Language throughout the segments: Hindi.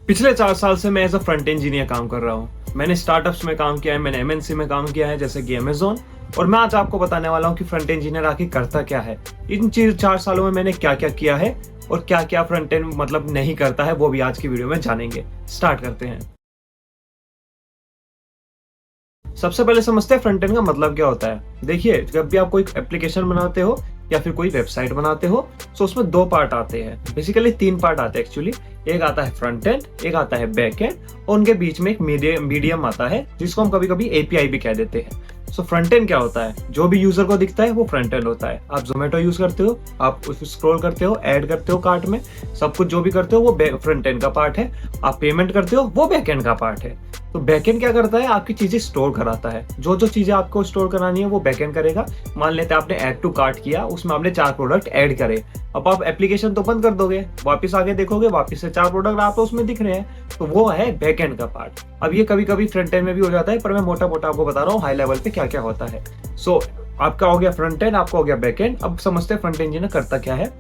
पिछले 4 साल से मैं एज अ फ्रंट इंजीनियर काम कर रहा हूँ। मैंने स्टार्टअप्स में काम किया है, मैंने एमएनसी में काम किया है जैसे कि अमेज़न, और मैं आज आपको बताने वाला हूँ कि फ्रंट इंजीनियर आखिर करता क्या है। इन 4 सालों में मैंने क्या-क्या किया है और क्या-क्या फ्रंट एंड मतलब नहीं करता है, वो भी आज की वीडियो में जानेंगे। स्टार्ट करते हैं। सबसे पहले समझते हैं फ्रंट एंड का मतलब क्या होता है। देखिए, जब भी आप कोई एप्लीकेशन बनाते हो या फिर कोई वेबसाइट बनाते हो, तो उसमें 2 पार्ट आते हैं। बेसिकली 3 पार्ट आते हैं एक्चुअली। एक आता है फ्रंट एंड, एक आता है बैक एंड और उनके बीच में एक मीडियम आता है जिसको हम कभी-कभी एपीआई भी कह देते हैं। सो फ्रंट एंड क्या होता है? जो भी यूजर को दिखता है वो फ्रंट एंड होता है। आप ज़ोमैटो यूज करते हो, आप स्क्रॉल करते हो, ऐड करते हो कार्ट में, सब कुछ जो भी करते हो वो फ्रंट एंड का पार्ट है। आप पेमेंट करते हो वो बैक एंड का पार्ट है। तो बैकएंड क्या करता है? आपकी चीजें स्टोर कराता है। जो जो चीजें आपको स्टोर करानी है वो बैकएंड करेगा। मान लेते हैं आपने ऐड टू कार्ट किया, उसमें आपने 4 प्रोडक्ट ऐड करे। अब आप एप्लीकेशन तो बंद कर दोगे, वापस आगे देखोगे, वापस से 4 प्रोडक्ट आपको उसमें दिख रहे हैं, तो वो है बैकएंड का पार्ट। अब ये कभी कभी फ्रंट एंड में भी हो जाता है, पर मैं मोटा मोटा आपको बता रहा हूँ हाई लेवल पे क्या क्या होता है। सो आपका हो गया फ्रंट एंड, आपका हो गया बैक एंड। अब समझते हैं फ्रंट इंजीनियर करता क्या है।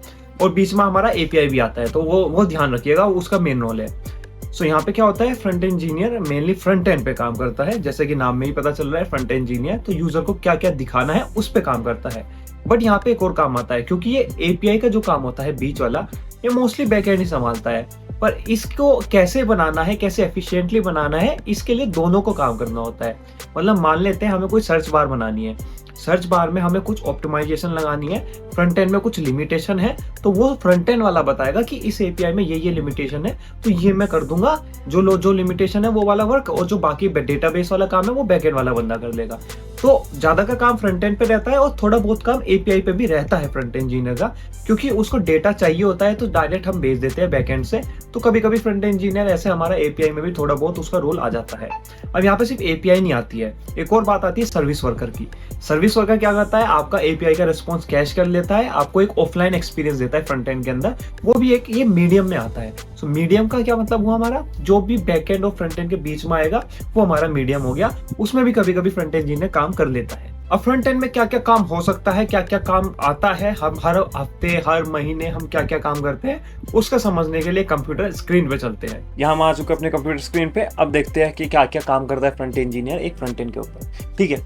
और बीच में हमारा एपीआई भी आता है, तो वो ध्यान रखिएगा, उसका मेन रोल है। सो यहाँ पे क्या होता है, front engineer mainly front end पे काम करता है। जैसे कि नाम में ही पता चल रहा है फ्रंट इंजीनियर, तो यूजर को क्या क्या दिखाना है उस पे काम करता है। बट यहाँ पे एक और काम आता है, क्योंकि ये एपीआई का जो काम होता है बीच वाला, ये मोस्टली बैकएंड ही संभालता है। पर इसको कैसे बनाना है, कैसे एफिशिएंटली बनाना है, इसके लिए दोनों को काम करना होता है। मतलब मान लेते हैं हमें कोई सर्च बार बनानी है, सर्च बार में हमें कुछ ऑप्टिमाइजेशन लगानी है, फ्रंट एंड में कुछ लिमिटेशन है, तो वो फ्रंट एंड वाला बताएगा कि इस एपीआई में ये लिमिटेशन है, तो ये मैं कर दूंगा। जो लिमिटेशन है वो वाला वर्क, और जो बाकी डेटाबेस वाला काम है वो बैक एंड वाला बंदा कर लेगा। तो ज्यादा का काम फ्रंट एंड पे रहता है और थोड़ा बहुत काम एपीआई पे भी रहता है फ्रंट इंजीनियर का, क्योंकि उसको डेटा चाहिए होता है तो डायरेक्ट हम भेज देते हैं बैक एंड से। तो कभी कभी फ्रंट इंजीनियर ऐसे हमारा एपीआई में भी थोड़ा बहुत उसका रोल आ जाता है। अब यहाँ पे सिर्फ एपीआई नहीं आती है, एक और बात आती है सर्विस वर्कर की। सर्विस वर्कर क्या करता है? आपका एपीआई का रिस्पॉन्स कैश कर लेता है, आपको एक ऑफलाइन एक्सपीरियंस देता है फ्रंट एंड के अंदर। वो भी एक ये मीडियम में आता है। सो मीडियम का क्या मतलब हुआ? हमारा जो भी बैक एंड और फ्रंट एंड के बीच में आएगा वो हमारा मीडियम हो गया। उसमें भी कभी कभी फ्रंट इंजीनियर काम कर लेता है। अब फ्रंट एंड में क्या क्या काम हो सकता है, क्या क्या काम आता है, हम हर हफ्ते हर महीने हम क्या क्या काम करते हैं, उसका समझने के लिए कंप्यूटर स्क्रीन पे चलते हैं। यहाँ हम आ चुके अपने कंप्यूटर स्क्रीन पे। अब देखते हैं कि क्या क्या काम करता है फ्रंट इंजीनियर एक फ्रंट एंड के ऊपर। ठीक है,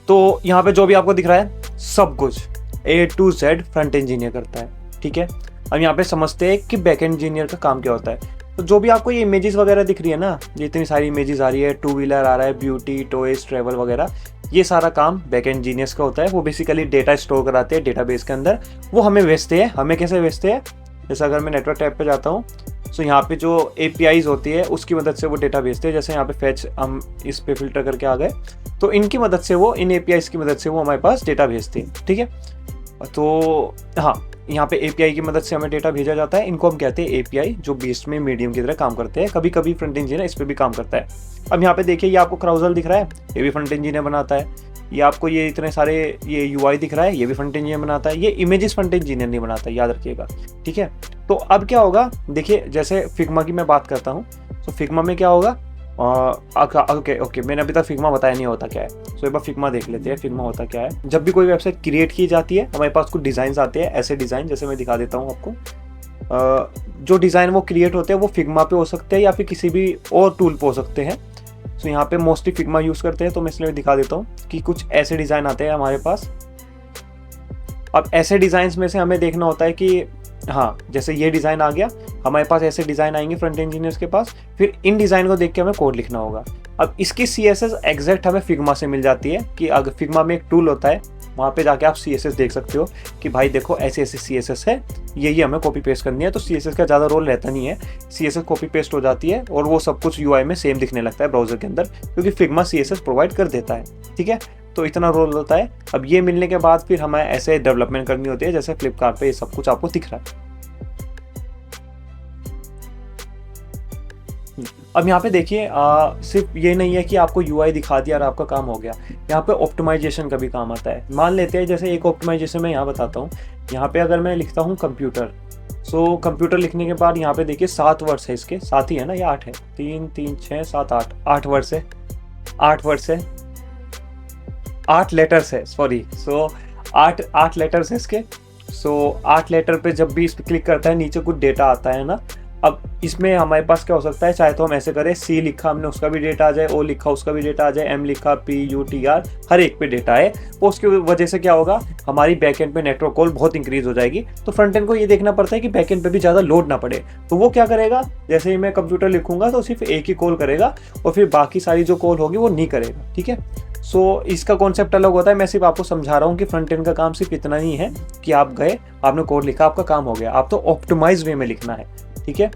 तो यहाँ पे जो भी आपको दिख रहा है सब कुछ A to Z front engineer करता है। ठीक है, अब यहाँ पे समझते हैं कि बैक एंड इंजीनियर का काम क्या होता है। तो जो भी आपको ये इमेजेस वगैरह दिख रही है ना, ये इतनी सारी इमेजेस आ रही है, 2 व्हीलर आ रहा है, ब्यूटी, टॉयज, ट्रेवल वगैरह, ये सारा काम बैक एंड इंजीनियर्स का होता है। वो बेसिकली डेटा स्टोर कराते हैं डेटाबेस के अंदर, वो हमें भेजते हैं। हमें कैसे भेजते हैं? जैसे अगर मैं नेटवर्क टैब पे जाता हूँ, तो यहाँ पे जो APIs होती है उसकी मदद से वो डेटा भेजते हैं। जैसे यहाँ पे फैच हम इस पे फिल्टर करके आ गए, तो इनकी मदद से वो, इन APIs की मदद से वो हमारे पास डेटा भेजते हैं। ठीक है, तो हाँ, यहाँ पे API की मदद से हमें डेटा भेजा जाता है। इनको हम कहते हैं API, जो बीच में मीडियम की तरह काम करते हैं। कभी कभी फ्रंट इंजीनियर इस पे भी काम करता है। अब यहाँ पे देखिए, ये आपको क्राउजल दिख रहा है, ये भी फ्रंट इंजीनियर बनाता है। ये आपको ये इतने सारे ये UI दिख रहा है, ये भी फ्रंट इंजीनियर बनाता है। ये इमेजेस फ्रंट इंजीनियर नहीं बनाता, याद रखिएगा। ठीक है, तो अब क्या होगा, देखिए जैसे फिग्मा की मैं बात करता हूँ, तो फिग्मा में क्या होगा? ओके, मैंने अभी तक फिग्मा बताया नहीं होता क्या है। सो एक बार फिग्मा देख लेते हैं, फिग्मा होता क्या है। जब भी कोई वेबसाइट क्रिएट की जाती है, हमारे पास कुछ डिज़ाइन आते हैं, ऐसे डिज़ाइन जैसे मैं दिखा देता हूँ आपको। जो डिज़ाइन वो क्रिएट होते हैं वो फिग्मा पे हो सकते हैं या फिर किसी भी और टूल पे हो सकते हैं। सो यहाँ पे मोस्टली फिग्मा यूज़ करते हैं, तो मैं इसलिए दिखा देता हूँ कि कुछ ऐसे डिज़ाइन आते हैं हमारे पास। अब ऐसे डिज़ाइंस में से हमें देखना होता है कि हाँ, जैसे ये डिज़ाइन आ गया, हमारे पास ऐसे डिज़ाइन आएंगे फ्रंट इंजीनियर्स के पास। फिर इन डिज़ाइन को देख के हमें कोड लिखना होगा। अब इसकी CSS एग्जैक्ट हमें फिग्मा से मिल जाती है, कि अगर फिग्मा में एक टूल होता है, वहाँ पे जाके आप CSS देख सकते हो कि भाई देखो ऐसे ऐसे CSS है, ये हमें कॉपी पेस्ट करनी है। तो CSS का ज़्यादा रोल रहता नहीं है, CSS कॉपी पेस्ट हो जाती है और वो सब कुछ UI में सेम दिखने लगता है ब्राउजर के अंदर, क्योंकि फिग्मा CSS प्रोवाइड कर देता है। ठीक है, तो इतना रोल होता है। अब ये मिलने के बाद फिर हमें ऐसे डेवलपमेंट करनी होती है, जैसे फ्लिपकार्ट पे ये सब कुछ आपको दिख रहा है। अब यहाँ पे देखिए, सिर्फ ये नहीं है कि आपको UI दिखा दिया और आपका काम हो गया। यहाँ पे ऑप्टिमाइजेशन का भी काम आता है। मान लेते हैं, जैसे एक ऑप्टिमाइजेशन मैं यहाँ बताता हूँ। यहाँ पे अगर मैं लिखता हूँ कंप्यूटर, सो कंप्यूटर लिखने के बाद यहाँ पे देखिए 7 वर्ड्स है, इसके 7 ही है ना, या 8 है? 3 3 6 7 8 वर्ड्स है, 8 वर्ड्स है, 8 लेटर्स है, सॉरी। सो 8 लेटर्स है इसके। सो 8 लेटर पे जब भी इस पर क्लिक करता है, नीचे कुछ डेटा आता है ना। अब इसमें हमारे पास क्या हो सकता है, चाहे तो हम ऐसे करें, सी लिखा हमने उसका भी डेटा आ जाए, ओ लिखा उसका भी डेटा आ जाए, एम लिखा, पी यू टी आर हर एक पे डेटा है। तो उसकी वजह से क्या होगा, हमारी बैकएंड पे नेटवर्क कॉल बहुत इंक्रीज हो जाएगी। तो फ्रंट एंड को ये देखना पड़ता है कि बैकएंड पे भी ज़्यादा लोड ना पड़े। तो वो क्या करेगा, जैसे ही मैं कंप्यूटर लिखूंगा तो सिर्फ एक ही कॉल करेगा और फिर बाकी सारी जो कॉल होगी वो नहीं करेगा। ठीक है, सो इसका कॉन्सेप्ट अलग होता है। मैं सिर्फ आपको समझा रहा हूँ कि फ्रंट एंड का काम सिर्फ इतना ही है कि आप गए, आपने कोड लिखा, आपका काम हो गया। आप तो ऑप्टिमाइज वे में लिखना है। ठीक है,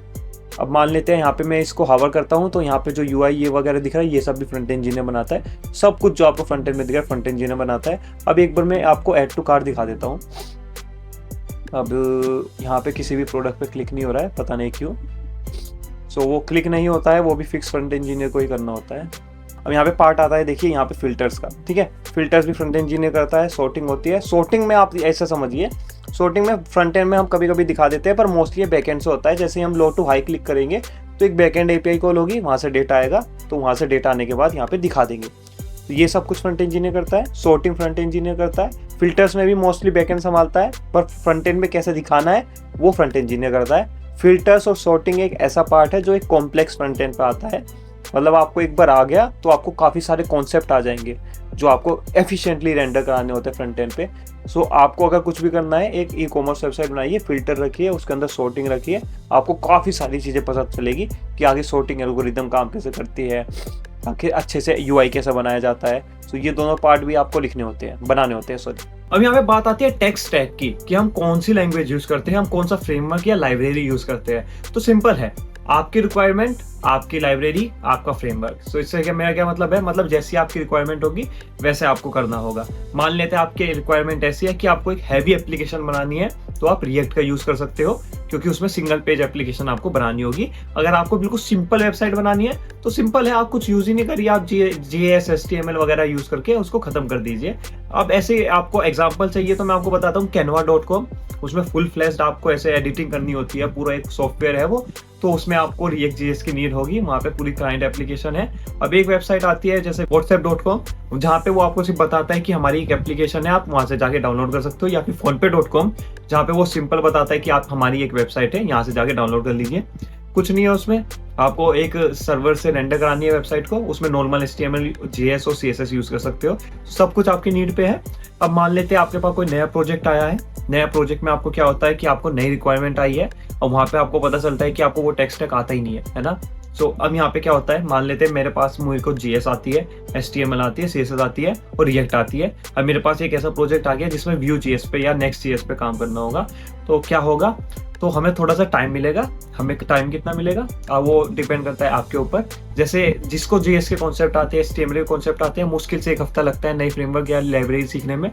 अब मान लेते हैं यहाँ पे मैं इसको हावर करता हूँ तो यहाँ पे जो यूआई ये वगैरह दिख रहा है ये सब भी फ्रंट इंजीनियर बनाता है। सब कुछ जो आपको फ्रंट एंड में दिख रहा है फ्रंट इंजीनियर बनाता है। अब एक बार मैं आपको ऐड टू कार्ट दिखा देता हूँ। अब यहाँ पे किसी भी प्रोडक्ट पे क्लिक नहीं हो रहा है, पता नहीं क्यों। सो वो क्लिक नहीं होता है, वो भी फिक्स फ्रंट इंजीनियर को ही करना होता है। अब यहाँ पे पार्ट आता है, देखिए यहाँ पे फिल्टर्स का। ठीक है, फिल्टर्स भी फ्रंट इंजीनियर करता है। सॉर्टिंग होती है, सॉर्टिंग में आप ऐसा समझिए, सॉर्टिंग में फ्रंट एंड में हम कभी कभी दिखा देते हैं पर मोस्टली ये बैकएंड से होता है। जैसे हम लो टू हाई क्लिक करेंगे तो एक बैकएंड एपीआई कॉल होगी, वहाँ से डेटा आएगा, तो वहाँ से डेटा आने के बाद यहाँ पे दिखा देंगे। तो ये सब कुछ फ्रंट इंजीनियर करता है। सॉर्टिंग फ्रंट इंजीनियर करता है। फिल्टर्स में भी मोस्टली बैकएंड संभालता है, पर फ्रंट एंड में कैसे दिखाना है वो फ्रंट इंजीनियर करता है। फिल्टर्स और सॉर्टिंग एक ऐसा पार्ट है जो एक कॉम्प्लेक्स फ्रंट एंड पे आता है। मतलब आपको एक बार आ गया तो आपको काफ़ी सारे कॉन्सेप्ट आ जाएंगे जो आपको एफिशिएंटली रेंडर कराने होते हैं फ्रंट एंड पे। सो आपको अगर कुछ भी करना है, एक ई कॉमर्स वेबसाइट बनाइए, फिल्टर रखिए, उसके अंदर सॉर्टिंग रखिए, आपको काफ़ी सारी चीज़ें पता चलेगी कि आगे सॉर्टिंग एल्गोरिदम काम कैसे करती है, आखिर अच्छे से यूआई कैसे बनाया जाता है। तो ये दोनों पार्ट भी आपको लिखने होते हैं, बनाने होते हैं, सॉरी। अब यहाँ पे बात आती है टेक स्टैक की, कि हम कौन सी लैंग्वेज यूज करते हैं, हम कौन सा फ्रेमवर्क या लाइब्रेरी यूज करते हैं। तो सिंपल है, आपकी रिक्वायरमेंट, आपकी लाइब्रेरी, आपका फ्रेमवर्क। सो इससे क्या, मेरा क्या मतलब है, मतलब जैसी आपकी रिक्वायरमेंट होगी वैसे आपको करना होगा। मान लेते हैं आपकी रिक्वायरमेंट ऐसी है कि आपको एक हैवी एप्लीकेशन बनानी है, तो आप रिएक्ट का यूज कर सकते हो, क्योंकि उसमें सिंगल पेज एप्लीकेशन आपको बनानी होगी। अगर आपको बिल्कुल सिंपल वेबसाइट बनानी है तो सिंपल है, आप कुछ यूज ही नहीं करिए, आप JS HTML वगैरह यूज करके उसको खत्म कर दीजिए। अब ऐसे आपको एग्जांपल चाहिए तो मैं आपको बताता हूँ, canva.com, उसमें फुल फ्लैश्ड आपको ऐसे एडिटिंग करनी होती है, पूरा एक सॉफ्टवेयर है वो। तो उसमें आपको React.js की नीड होगी, वहाँ पे पूरी क्लाइंट एप्लीकेशन है। अब एक वेबसाइट आती है जैसे whatsapp.com, जहाँ पे वो आपको सिर्फ बताता है कि हमारी एक एप्लीकेशन है, आप वहाँ से जाके डाउनलोड कर सकते हो। या फिर phonepe.com, जहाँ पे वो सिंपल बताता है कि आप हमारी एक वेबसाइट है, यहाँ से जाके डाउनलोड कर लीजिए। कुछ नहीं है उसमें, आपको एक सर्वर से रेंडर करानी है वेबसाइट को, उसमें नॉर्मल HTML, JS और CSS यूज कर सकते हो। सब कुछ आपकी नीड पे है। अब मान लेते हैं आपके पास कोई नया प्रोजेक्ट आया है, नया प्रोजेक्ट में आपको क्या होता है कि आपको नई रिक्वायरमेंट आई है और वहाँ पे आपको पता चलता है कि आपको वो टेक स्टैक आता ही नहीं है ना। सो अब यहाँ पे क्या होता है, मान लेते हैं मेरे पास मुझे को JS आती है, HTML आती है, CSS आती है और React आती है। अब मेरे पास एक ऐसा प्रोजेक्ट आ गया जिसमें Vue.js पे या Next.js पे काम करना होगा। तो क्या होगा, तो हमें थोड़ा सा टाइम मिलेगा। हमें टाइम कितना मिलेगा वो डिपेंड करता है आपके ऊपर। जैसे जिसको JS के कॉन्सेप्ट आते हैं, HTML के कॉन्सेप्ट आते हैं, मुश्किल से 1 हफ्ता लगता है नई फ्रेमवर्क या लाइब्रेरी सीखने में।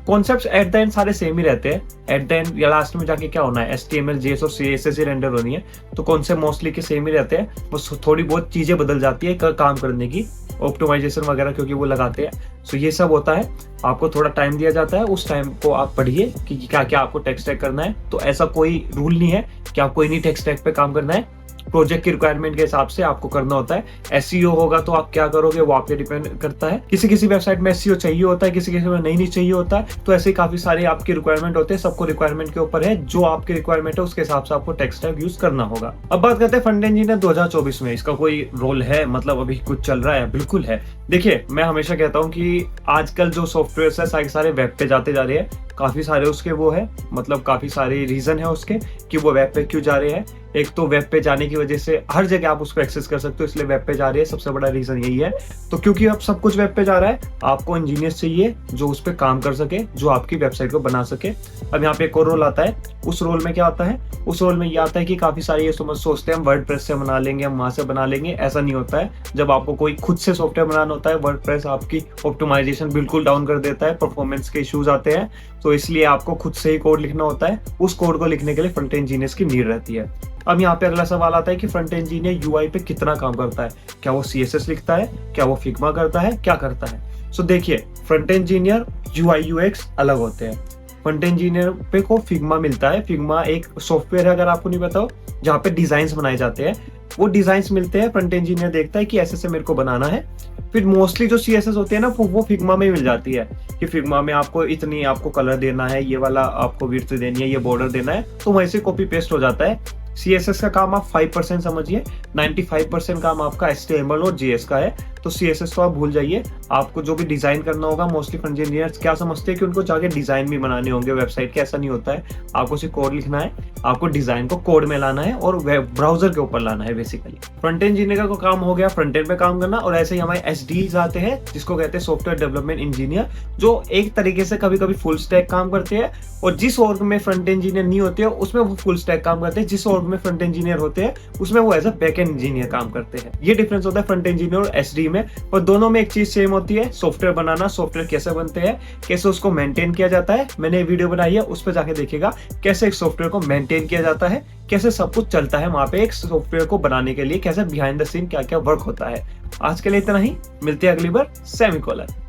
कॉन्सेप्ट्स एट द एंड सारे सेम ही रहते हैं। एट द एंड या लास्ट में जाके क्या होना है, HTML, JS और CSS ही रेंडर होनी है। तो कॉन्सेप्ट मोस्टली के सेम ही रहते हैं, बस थोड़ी बहुत चीजें बदल जाती है काम करने की, ऑप्टिमाइजेशन वगैरह क्योंकि वो लगाते हैं। सो ये सब होता है, आपको थोड़ा टाइम दिया जाता है, उस टाइम को आप पढ़िए कि क्या क्या आपको टेक स्टैक करना है। तो ऐसा कोई रूल नहीं है कि आपको इन्हीं टेक स्टैक पे काम करना है, प्रोजेक्ट की रिक्वायरमेंट के हिसाब से आपको करना होता है। SEO होगा तो आप क्या करोगे वो आप पे डिपेंड करता है। किसी किसी वेबसाइट में SEO चाहिए होता है, किसी किसी में नहीं चाहिए होता है। तो ऐसे काफी सारे आपकी रिक्वायरमेंट होते हैं, सबको रिक्वायरमेंट के ऊपर है, जो आपकी रिक्वायरमेंट है उसके हिसाब से आपको टेक स्टैक यूज करना होगा। अब बात करते हैं फ्रंट एंड इंजीनियर 2024 में, इसका कोई रोल है, मतलब अभी कुछ चल रहा है? बिल्कुल है। देखिए, मैं हमेशा कहता हूँ कि आजकल जो सॉफ्टवेयर है सारे वेब पे जाते जा रहे हैं। काफी सारे उसके वो है, मतलब काफी सारे रीजन है उसके कि वो वेब पे क्यों जा रहे हैं। एक तो वेब पे जाने की वजह से हर जगह आप उसको एक्सेस कर सकते हो, इसलिए वेब पे जा रही है, सबसे बड़ा रीजन यही है। तो क्योंकि अब सब कुछ वेब पे जा रहा है, आपको इंजीनियर्स चाहिए जो उस पर काम कर सके, जो आपकी वेबसाइट को बना सके। अब यहाँ पे एक और रोल आता है, उस रोल में क्या आता है, उस रोल में ये आता है कि काफी सारे ये सोचते हैं हम वर्डप्रेस से बना लेंगे, हम वहां से बना लेंगे। ऐसा नहीं होता है। जब आपको कोई खुद से सॉफ्टवेयर बनाना होता है, वर्डप्रेस आपकी ऑप्टिमाइजेशन बिल्कुल डाउन कर देता है, परफॉर्मेंस के इश्यूज आते हैं। तो इसलिए आपको खुद से ही कोड लिखना होता है। उस कोड को लिखने के लिए फ्रंट इंजीनियर्स की नीड रहती है। अब यहाँ पे अगला सवाल आता है कि फ्रंट इंजीनियर यूआई पे कितना काम करता है, क्या वो CSS लिखता है, क्या वो फिग्मा करता है, क्या करता है। सो देखिए, फ्रंट इंजीनियर UI UX अलग होते हैं। फ्रंट इंजीनियर पे को फिग्मा मिलता है। फिग्मा एक सॉफ्टवेयर है, अगर आपको नहीं पता हो, जहाँ पे डिजाइन बनाए जाते हैं। वो डिजाइन्स मिलते हैं, फ्रंट इंजीनियर देखता है कि ऐसे से मेरे को बनाना है। फिर मोस्टली जो CSS होती है ना, वो फिग्मा में मिल जाती है कि फिग्मा में आपको इतनी आपको कलर देना है, ये वाला आपको विड्थ देनी है, ये बॉर्डर देना है, तो वहीं से कॉपी पेस्ट हो जाता है। CSS का काम आप 5% समझिए, 95% काम आपका HTML और JS का है। तो CSS तो आप भूल जाइए, आपको जो भी डिजाइन करना होगा, मोस्टली फ्रंट इंजीनियर्स क्या समझते हैं कि उनको जाके डिजाइन भी बनाने होंगे वेबसाइट के, ऐसा नहीं होता है। आपको सिर्फ कोड लिखना है, आपको डिजाइन को कोड में लाना है और वेब ब्राउजर के ऊपर लाना है। बेसिकली फ्रंट एंड इंजीनियर का काम हो गया फ्रंट एंड पे काम करना, और ऐसे ही हमारे SDs आते हैं जिसको कहते हैं सॉफ्टवेयर डेवलपमेंट इंजीनियर, जो एक तरीके से कभी कभी फुल स्टैक काम करते हैं, और जिस ऑर्ग में फ्रंट इंजीनियर नहीं होते हैं उसमें वो फुल स्टैक काम करते हैं, जिस ऑर्ग में फ्रंट इंजीनियर होते हैं उसमें वो as a back end engineer काम करते हैं। ये डिफरेंस होता है फ्रंट इंजीनियर और SD में, और दोनों में एक चीज सेम होती है, सॉफ्टवेयर बनाना, सॉफ्टवेयर कैसे बनते हैं, कैसे उसको मेंटेन किया जाता है। मैंने वीडियो बनाई है, उस पर जाके देखिएगा कैसे एक सॉफ्टवेयर को मेंटेन किया जाता है, कैसे सब कुछ चलता है वहां पे एक सॉफ्टवेयर को बनाने के लिए, कैसे बिहाइंड द सीन क्या क्या वर्क होता है। आज के लिए इतना ही, मिलते हैं अगली बार। सेमीकोलन।